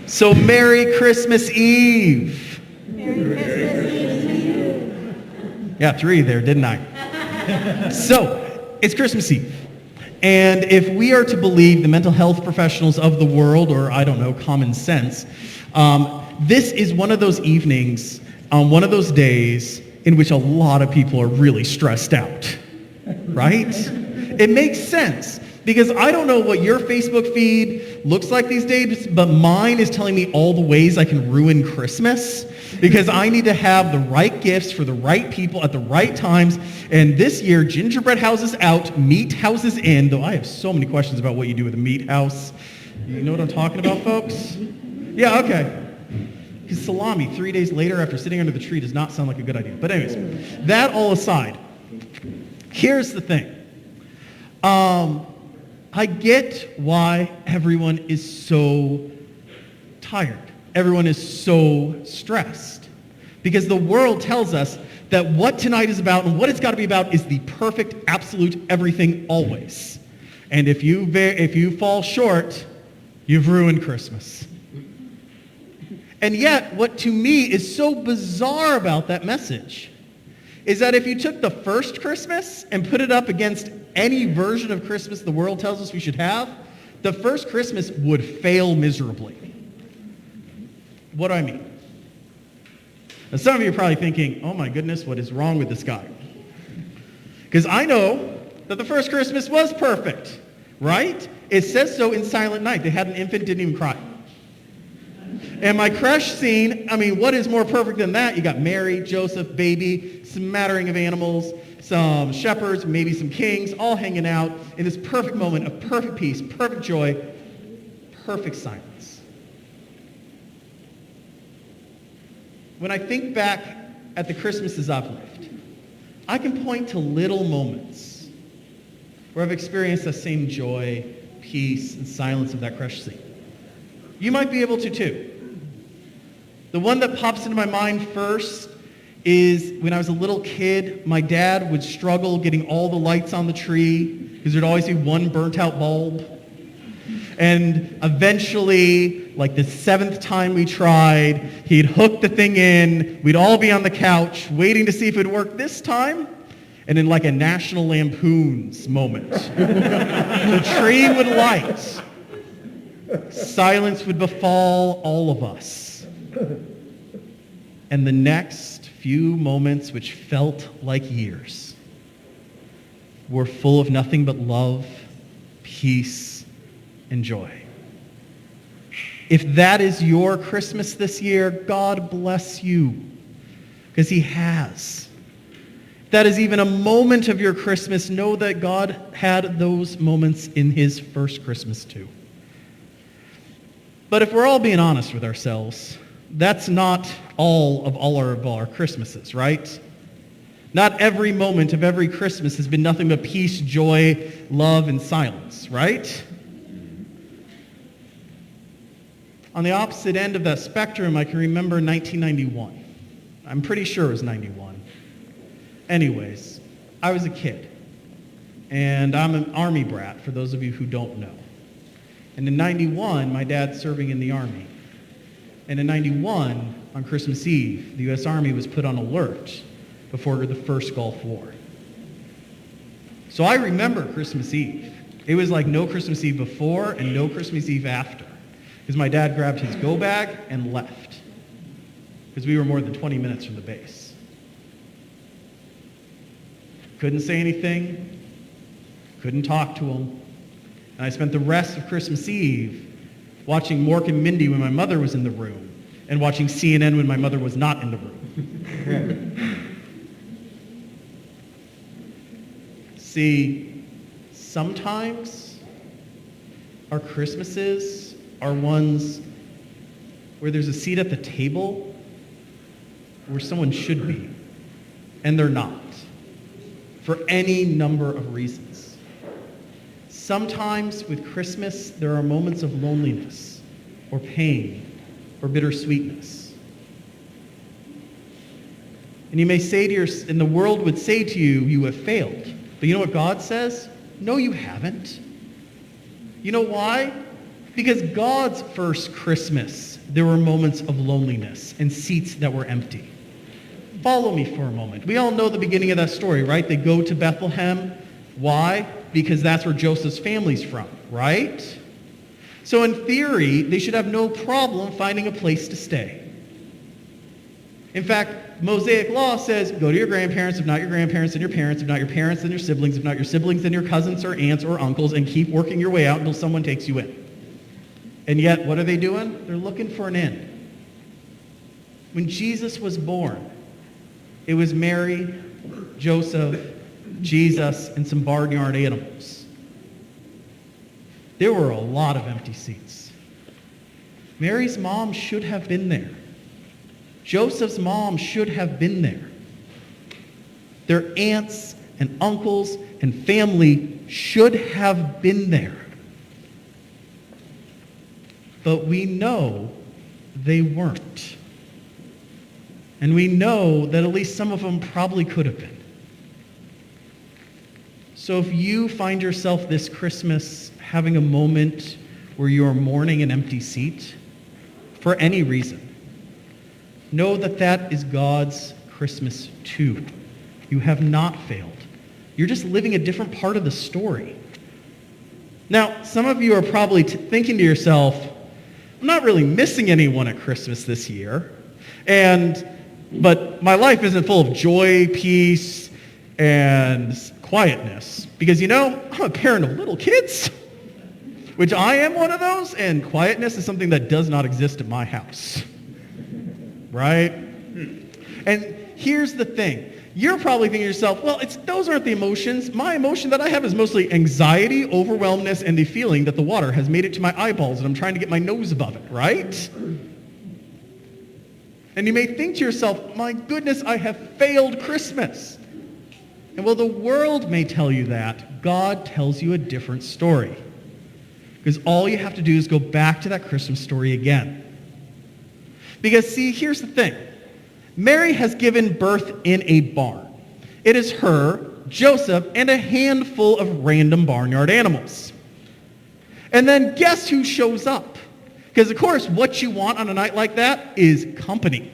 So Merry Christmas Eve. Merry Christmas Eve to you. Yeah, 3 there, didn't I? So, it's Christmas Eve. And if we are to believe the mental health professionals of the world, or I don't know, common sense, this is one of those evenings, one of those days in which a lot of people are really stressed out, right? It makes sense. Because I don't know what your Facebook feed looks like these days, but mine is telling me all the ways I can ruin Christmas because I need to have the right gifts for the right people at the right times. And this year, gingerbread houses out, meat houses in, though I have so many questions about what you do with a meat house. You know what I'm talking about, folks? Yeah, okay. Because salami 3 days later after sitting under the tree does not sound like a good idea. But anyways, that all aside, here's the thing. I get why everyone is so tired. Everyone is so stressed. Because the world tells us that what tonight is about and what it's got to be about is the perfect, absolute everything always. And if you fall short, you've ruined Christmas. And yet, what to me is so bizarre about that message is that if you took the first Christmas and put it up against any version of Christmas the world tells us we should have, the first Christmas would fail miserably. What do I mean? Now, some of you are probably thinking, oh my goodness, what is wrong with this guy? Because I know that the first Christmas was perfect, right? It says so in Silent Night. They had an infant, didn't even cry. And my crush scene, I mean, what is more perfect than that? You got Mary, Joseph, baby, smattering of animals, some shepherds, maybe some kings, all hanging out in this perfect moment of perfect peace, perfect joy, perfect silence. When I think back at the Christmases I've lived, I can point to little moments where I've experienced the same joy, peace, and silence of that crush scene. You might be able to too. The one that pops into my mind first is when I was a little kid, my dad would struggle getting all the lights on the tree because there'd always be one burnt out bulb. And eventually, like the 7th time we tried, he'd hook the thing in. We'd all be on the couch waiting to see if it would work this time. And in like a National Lampoon's moment, the tree would light. Silence would befall all of us. And the next few moments, which felt like years, were full of nothing but love, peace, and joy. If that is your Christmas this year, God bless you, because he has. If that is even a moment of your Christmas, know that God had those moments in his first Christmas too. But if we're all being honest with ourselves, that's not all of our Christmases, right? Not every moment of every Christmas has been nothing but peace, joy, love, and silence, right? On the opposite end of that spectrum, I can remember 1991. I'm pretty sure it was 91. Anyways, I was a kid, and I'm an Army brat, for those of you who don't know. And in 91, my dad's serving in the Army. And in 91, on Christmas Eve, the U.S. Army was put on alert before the first Gulf War. So I remember Christmas Eve. It was like no Christmas Eve before and no Christmas Eve after, because my dad grabbed his go bag and left, because we were more than 20 minutes from the base. Couldn't say anything, couldn't talk to him. And I spent the rest of Christmas Eve watching Mork and Mindy when my mother was in the room, and watching CNN when my mother was not in the room. See, sometimes our Christmases are ones where there's a seat at the table where someone should be, and they're not, for any number of reasons. Sometimes with Christmas, there are moments of loneliness or pain or bittersweetness. And you may say to and the world would say to you, you have failed. But you know what God says? No, you haven't. You know why? Because God's first Christmas, there were moments of loneliness and seats that were empty. Follow me for a moment. We all know the beginning of that story, right? They go to Bethlehem. Why? Because that's where Joseph's family's from, right? So in theory, they should have no problem finding a place to stay. In fact, Mosaic law says, go to your grandparents, if not your grandparents, then your parents, if not your parents, then your siblings, if not your siblings, then your cousins or aunts or uncles, and keep working your way out until someone takes you in. And yet, what are they doing? They're looking for an inn. When Jesus was born, it was Mary, Joseph, Jesus, and some barnyard animals. There were a lot of empty seats. Mary's mom should have been there. Joseph's mom should have been there. Their aunts and uncles and family should have been there. But we know they weren't. And we know that at least some of them probably could have been. So if you find yourself this Christmas having a moment where you are mourning an empty seat, for any reason, know that that is God's Christmas too. You have not failed. You're just living a different part of the story. Now, some of you are probably thinking to yourself, I'm not really missing anyone at Christmas this year, but my life isn't full of joy, peace, and quietness. Because, I'm a parent of little kids, which I am one of those, and quietness is something that does not exist at my house. Right? And here's the thing. You're probably thinking to yourself, well, those aren't the emotions. My emotion that I have is mostly anxiety, overwhelmness, and the feeling that the water has made it to my eyeballs and I'm trying to get my nose above it, right? And you may think to yourself, my goodness, I have failed Christmas. And while the world may tell you that, God tells you a different story. Because all you have to do is go back to that Christmas story again. Because, see, here's the thing. Mary has given birth in a barn. It is her, Joseph, and a handful of random barnyard animals. And then guess who shows up? Because, of course, what you want on a night like that is company.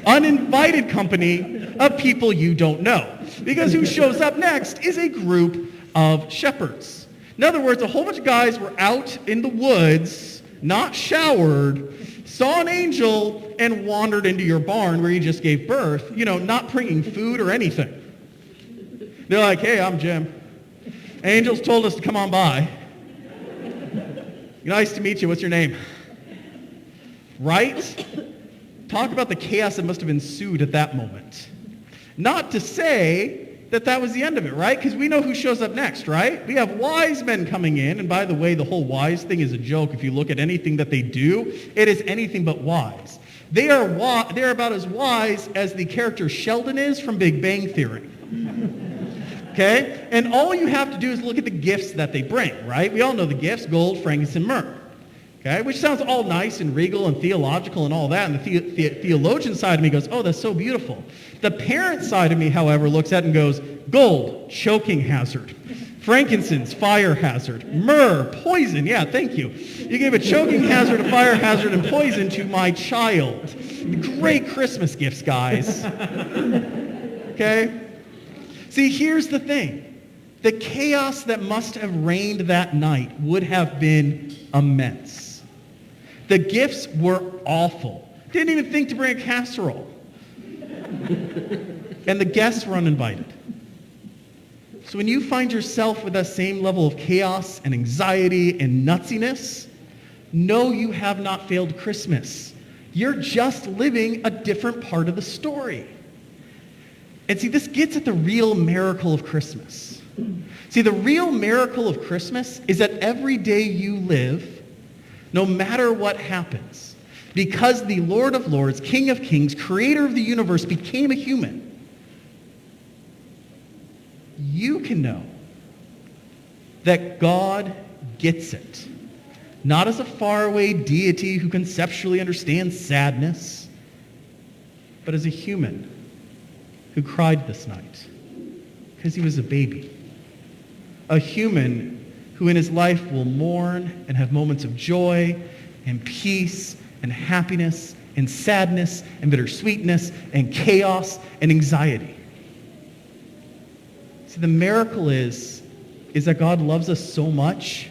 Uninvited company of people you don't know. Because who shows up next is a group of shepherds. In other words, a whole bunch of guys were out in the woods, not showered, saw an angel, and wandered into your barn where you just gave birth, not bringing food or anything. They're like, hey, I'm Jim. Angels told us to come on by. Nice to meet you. What's your name? Right? Talk about the chaos that must have ensued at that moment. Not to say that was the end of it, right? Because we know who shows up next, right? We have wise men coming in, and by the way, the whole wise thing is a joke. If you look at anything that they do, it is anything but wise. They are about as wise as the character Sheldon is from Big Bang Theory. Okay? And all you have to do is look at the gifts that they bring, right? We all know the gifts: gold, frankincense, and myrrh. Okay? Which sounds all nice and regal and theological and all that. And the theologian side of me goes, oh, that's so beautiful. The parent side of me, however, looks at it and goes, gold, choking hazard. Frankincense, fire hazard. Myrrh, poison. Yeah, thank you. You gave a choking hazard, a fire hazard, and poison to my child. Great Christmas gifts, guys. Okay? See, here's the thing. The chaos that must have reigned that night would have been immense. The gifts were awful. Didn't even think to bring a casserole. And the guests were uninvited. So when you find yourself with that same level of chaos and anxiety and nutsiness, know you have not failed Christmas. You're just living a different part of the story. And see, this gets at the real miracle of Christmas. See, the real miracle of Christmas is that every day you live, no matter what happens, because the Lord of Lords, King of Kings, Creator of the universe became a human, you can know that God gets it. Not as a faraway deity who conceptually understands sadness, but as a human who cried this night because he was a baby. A human who in his life will mourn and have moments of joy and peace and happiness and sadness and bittersweetness and chaos and anxiety. See, the miracle is that God loves us so much.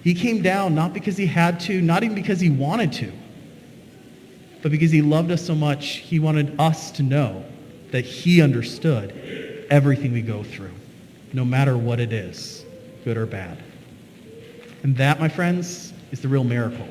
He came down not because he had to, not even because he wanted to, but because he loved us so much, he wanted us to know that he understood everything we go through, no matter what it is, good or bad. And that, my friends, is the real miracle.